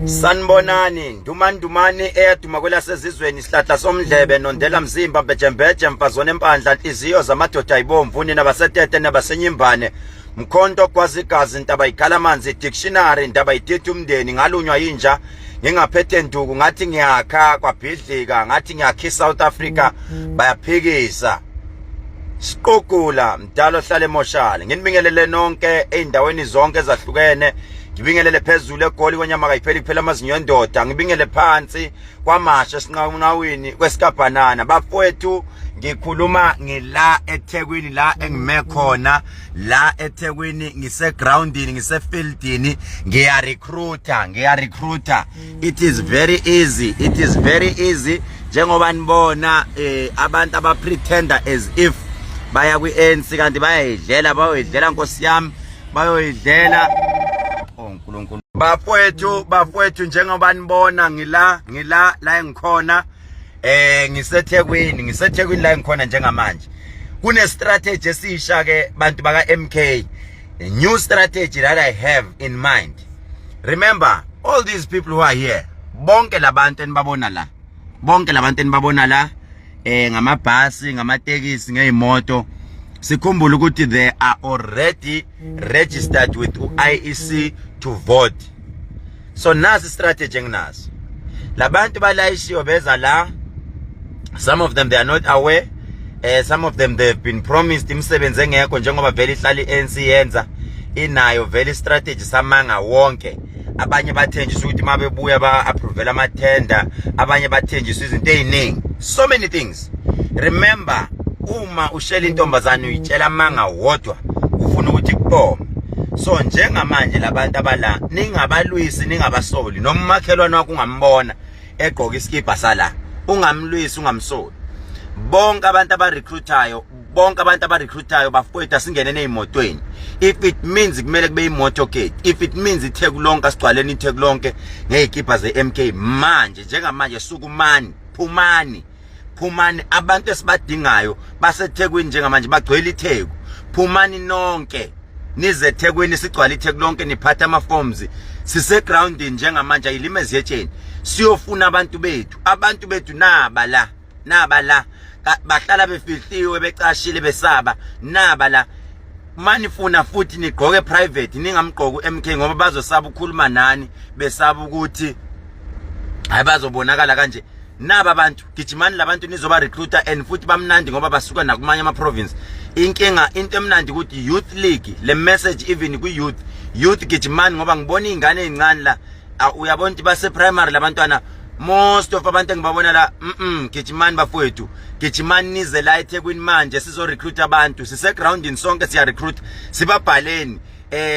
Sanbonani ndumandumani eyaduma kwelasezizweni isihlahla somdlebe nondela mzimba mbejembeje mfazone empandla inhliziyo zamadoda ayibomvu nabasetete nabasenyimbane mkhonto kwazigazi intaba ikhala amanzi dictionary intaba ithethe umndeni ngalunywa yinja ngingaphethe nduku ngathi ngiyakha kwabhidlika ngathi ngiyakha South Africa bayaphikisa siqoqula mdalo hlale emoshale nginibingelele nonke eindaweni zonke ezahlukene ngibingelele phezulu egoli kwenyama kayipheli kuphela amazinyo endoda ngibingele phansi kwamasha sinqawini kwesikabhanana bafowethu ngikhuluma ngila eThekwini la engime khona la eThekwini ngise groundini ngise fieldini ngiya recruiter it is very easy njengoba nibona abantu aba pretender as if baya kwi-ANC kanti bayoyidlela nkosi yami bayoyidlela uNkulunkulu bafowethu njengoba nibona ngila la engikhona ngiseThekwini la engikhona njengamanje kune strategy esisha ke bantu baka MK, a new strategy that I have in mind. Remember all these people who are here, bonke labantu enibabona la ngamabhasi ngamatekisi ngezimoto sikhumbula ukuthi they are already registered with IEC to vote. So nasi strategy nginaso labantu balayishiwe beza la, some of them they are not aware, some of them they've been promised imisebenzi engekho njengoba vele ihlali ANC yenza inayo vele strategy samanga wonke. Abanye bathenjiswa ukuthi mabebuya ba approve ama tender, abanye bathenjiswa izinto eziningi, so many things. Remember uma ushela intombazane uyitshela manga wodwa ufuna ukuthi kupome. So njengamanje labantu abala ningabalwisi ningabasoli noma umakhelwane wakho ungambona egqoka isikibha sala ungamlwisi ungamsoli. Bonke abantu abarecruitayo bafowethu asingene nezimotweni. If it means kumele kube imoto gate, if it means itheku lonke asigcwaleni itheku lonke ngezikibha zeMK manje njengamanje sukumani phumani abantu esibadingayo baseThekwini njengamanje bagcwele itheku. Phumani nonke nize eThekwini sigcwala itheku lonke niphatha ama forms sise groundini njengamanje ayilimezi yetsheni siyofuna abantu bethu naba la bahlala befihliwe becashile besaba naba la manifuna futhi nigqoke private ningamgqoki uMK ngoba bazosaba ukukhuluma nani besaba ukuthi ayibazobonakala kanje. Naba abantu gijimani labantu nizoba recruiter and futhi bamnandi ngoba basuka nakumanye ama province. Inkinga into emnandi ukuthi youth league le message even ku youth gijimani ngoba ngibona izingane ezincane la uyabona ukuthi base primary labantwana most of abantu engibabona la gijimani bafowethu gijimani nize la eThekwini manje sizo recruit abantu sise groundini sonke siya recruit sibabhaleni.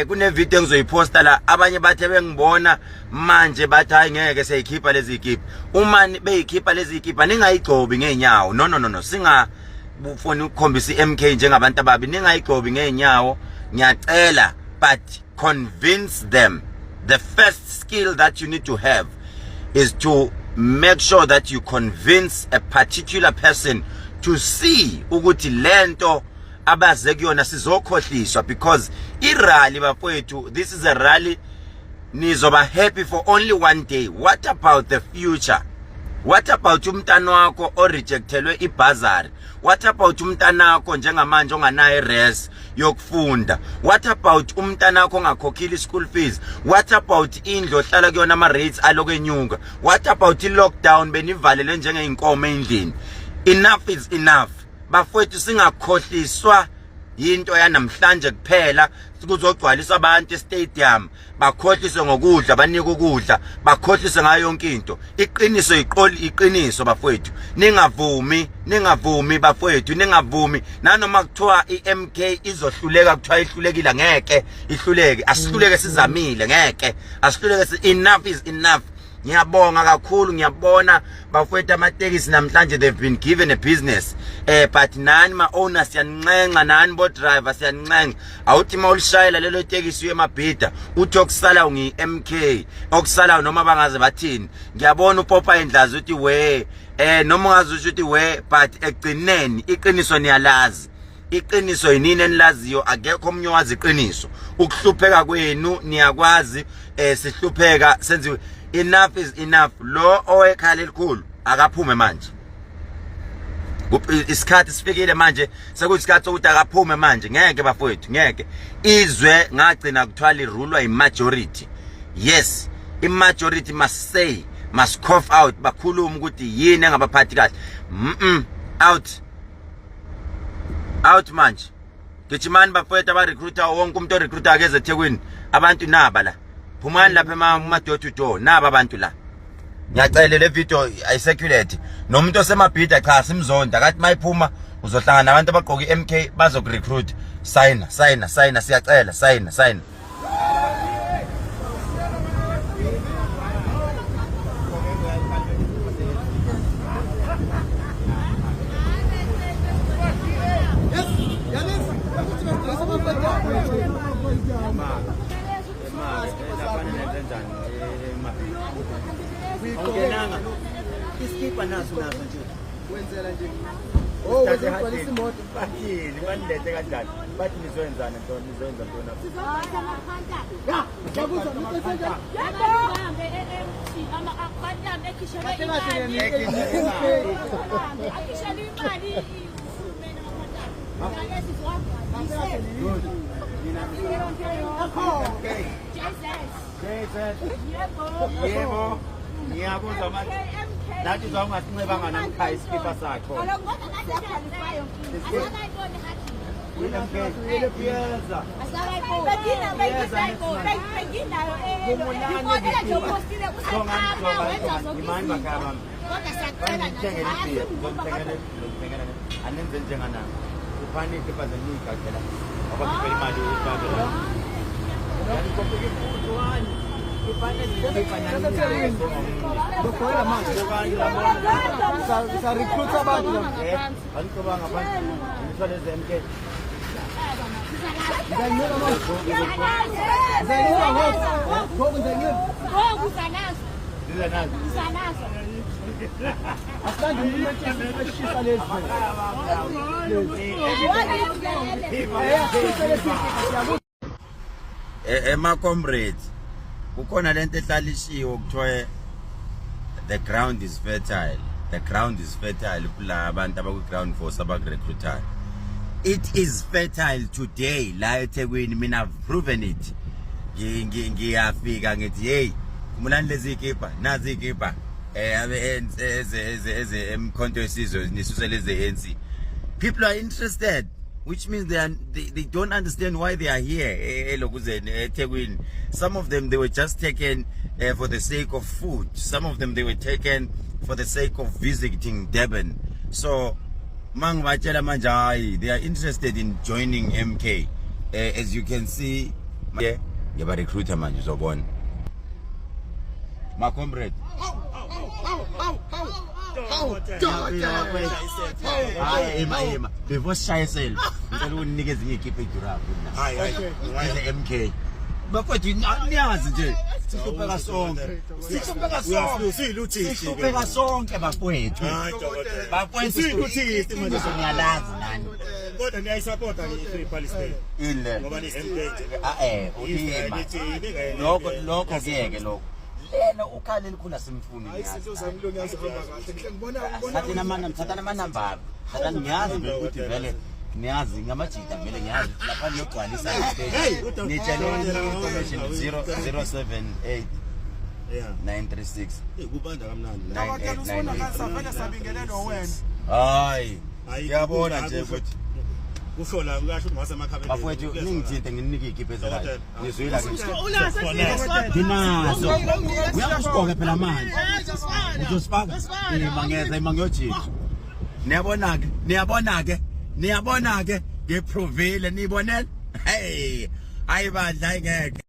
Kune video engizoyiposta la abanye bathe bengibona manje bathi hayi ngeke siyikhipha lezi zikipha. Uma beyikhipha lezi zikipha ningayigcobi ngeenyawo, no singafuni ukukhombisa iMK njengabantu ababi, ningayigcobi ngeenyawo ngiyacela, but convince them. The first skill that you need to have is to make sure that you convince a particular person to see ukuthi lento abaze kuyona sizokhohliswa, because irally bafowethu this is a rally nizoba happy for only one day. What about the future? What about umntana wakho o rejectelwe ibhazari? What about umntana wakho njengamanje onganayo res yokufunda? What about umntana wakho ongakhokhile school fees? What about indlu ohlala kuyona ama rates alokwenyuka? What about i lockdown benivalele njengeinkomo endlini? Enough is enough. Bafowethu singakhohliswa into yanamhlanje kuphela sikuzogcwalisa abantu estadium bakhohliswe ngokudla banika ukudla bakhohliswe ngayo yonke into. Iqiniso iqiniso bafowethu, ningavumi bafowethu, ningavumi nanoma kuthiwa iMK izohluleka kuthiwa ihlulekile ngeke ihluleke, asihluleke sizamile ngeke asihluleke. Enough is enough. Ngiyabonga kakhulu, ngiyabona bafowethu amatekisi namhlanje they've been given a business, but nani ma owners siyancenga, nani bo driver siyancenga. Awuthi mawulishayela lelo tekisi uye Mabhida uthi okusala ngiMK okusala noma bangaze bathini. Ngiyabona uPopa endlazi uthi we noma ungazi ukuthi we, but egcineni iqiniso niyalazi iqiniso yinini enilaziyo, akekho omnye owazi iqiniso. Ukuhlupheka kwenu niyakwazi, sihlupheka senziwe. Enough is enough. Lo owekhala elikhulu akaphume manje. Isikhathi sifikile manje, sekuyisikhathi sokuthi akaphume manje. Ngeke bafowethu, ngeke. Izwe ngagcina kuthwala irulwa imajority. Yes, imajority must say, must cough out, bakhuluma ukuthi yini engabaphathi kahle. Out manje. Gijimani bafowethu aba-recruiter, wonke umuntu o-recruiter akeze eThekwini. Abantu naba la. Phumani lapha ema-door to door, naba abantu la. Ngiyacela le video ayisecurate. Nomuntu oseMabhida cha simzonda, kathi mayiphuma uzohlangana nabantu abaqoka iMK bazokurecruit. Sign, siyacela, sign. Izikibha naso nje wenzela nje Uzogcwalisa imoto bathini banilete kanjani bathi nizoyenzana ntoni nizoyenza ntoni sizokwenza amakhanta ya ngiyakuzwa ukuthi yebo ngihambe ANC ama akhanta ekhishelwe imali akhishelwe imali uhulumeni amakhanta ngeke sizwa yebo ngiyakuzwa manje nathi uzawungasinxebanga namkhaya isikipha sakho anenze njenganami ufanele isikipha zenika phela abakhipha imali recruiter abantu angiqabanga abantu ngitholeze MK my comrades, kukhona lento ehlalishiwe kuthiwa the ground is fertile. The ground is fertile kula abantu abaku-ground force abaku-recruiter. It is fertile today la eThekwini. Mina I've proven it. Ngiyafika ngithi hey kumulani lezi ikipha nazi ikipha eze emkhonto yesizwe nisuse lezi ANC. People are interested, which means they don't understand why they are here eThekwini. Some of them, they were just taken for the sake of food. Some of them, they were taken for the sake of visiting Durban. So they are interested in joining MK. As you can see, you have a recruiter man, you're born. My comrade. Before shy self, niggas keep it to MK. But what you nyazi nje sikupheka sonke sikupheka sonke bafowethu siluthisi manje ngiyalazi nani kodwa niyayisupport iPalestine ile ngoba ni MK lokho kuyeke lokho lena ukhale likhula simfuni thatha amanamba thatha ngiyazi ukuthi vele niyazi ngamajita vele ngiyazi lapha niyogcwalisa istage nitshele information 0078 936 kubanda kamnandi 9898 hayi ngiyabona nje ukuthi kuhlola ukasho ngase emakhaya bafowethu ningithinte nginike ikhiphe ezelayo ngizwela ke dinazo uyakusiqoka phela manje uzosifaka mangeza mangiyojika niyabona ke ngeprovile nibonela hey ayibandla ngeke